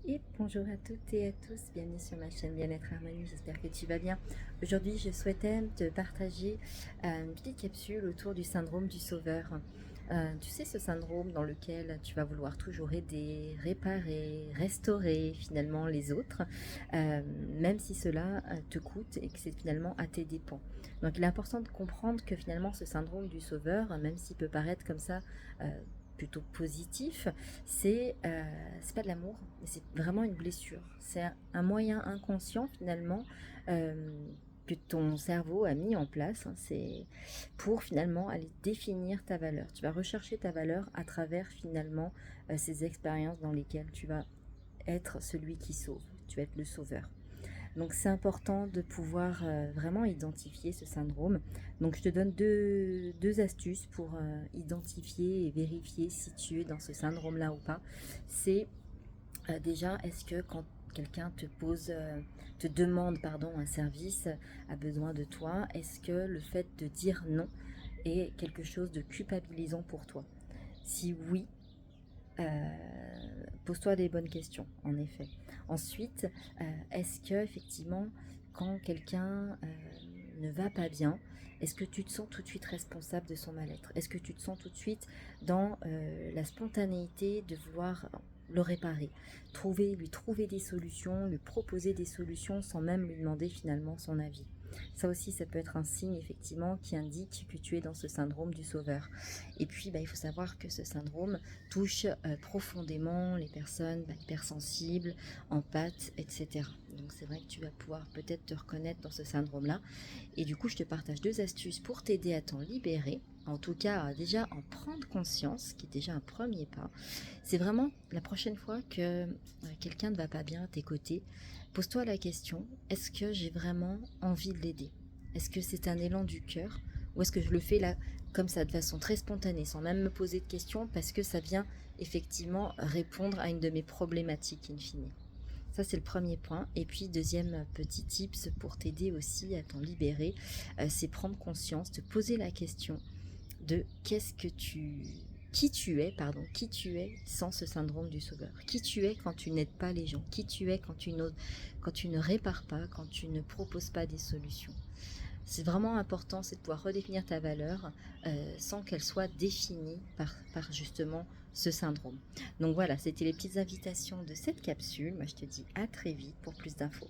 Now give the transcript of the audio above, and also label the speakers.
Speaker 1: Et bonjour à toutes et à tous, bienvenue sur ma chaîne Bien-être Harmonie, j'espère que tu vas bien. Aujourd'hui je souhaitais te partager une petite capsule autour du syndrome du sauveur. Tu sais, ce syndrome dans lequel tu vas vouloir toujours aider, réparer, restaurer finalement les autres, même si cela te coûte et que c'est finalement à tes dépens. Donc il est important de comprendre que finalement ce syndrome du sauveur, même s'il peut paraître comme ça plutôt positif, c'est pas de l'amour, mais c'est vraiment une blessure. C'est un moyen inconscient finalement que ton cerveau a mis en place. C'est pour finalement aller définir ta valeur. Tu vas rechercher ta valeur à travers finalement ces expériences dans lesquelles tu vas être celui qui sauve. Tu vas être le sauveur. Donc c'est important de pouvoir vraiment identifier ce syndrome. Donc je te donne deux astuces pour identifier et vérifier si tu es dans ce syndrome-là ou pas. C'est déjà, est-ce que quand quelqu'un te demande un service, a besoin de toi, est-ce que le fait de dire non est quelque chose de culpabilisant pour toi? Si oui, pose-toi des bonnes questions, en effet. Ensuite, est-ce que effectivement, quand quelqu'un ne va pas bien, est-ce que tu te sens tout de suite responsable de son mal-être? Est-ce que tu te sens tout de suite dans la spontanéité de vouloir le réparer, lui trouver des solutions, lui proposer des solutions sans même lui demander finalement son avis? Ça aussi, ça peut être un signe effectivement qui indique que tu es dans ce syndrome du sauveur. Et puis, il faut savoir que ce syndrome touche profondément les personnes hypersensibles, empathes, etc. Donc c'est vrai que tu vas pouvoir peut-être te reconnaître dans ce syndrome-là. Et du coup, je te partage deux astuces pour t'aider à t'en libérer. En tout cas, déjà en prendre conscience, qui est déjà un premier pas. C'est vraiment la prochaine fois que quelqu'un ne va pas bien à tes côtés, pose-toi la question, est-ce que j'ai vraiment envie de l'aider? Est-ce que c'est un élan du cœur? Ou est-ce que je le fais là, comme ça, de façon très spontanée, sans même me poser de questions, parce que ça vient effectivement répondre à une de mes problématiques in fine. Ça, c'est le premier point. Et puis, deuxième petit tips pour t'aider aussi à t'en libérer, c'est prendre conscience, te poser la question de qui tu es sans ce syndrome du sauveur, qui tu es quand tu n'aides pas les gens, qui tu es quand tu ne répares pas, quand tu ne proposes pas des solutions. C'est vraiment important, c'est de pouvoir redéfinir ta valeur sans qu'elle soit définie par justement ce syndrome. Donc voilà, c'était les petites invitations de cette capsule. Moi, je te dis à très vite pour plus d'infos.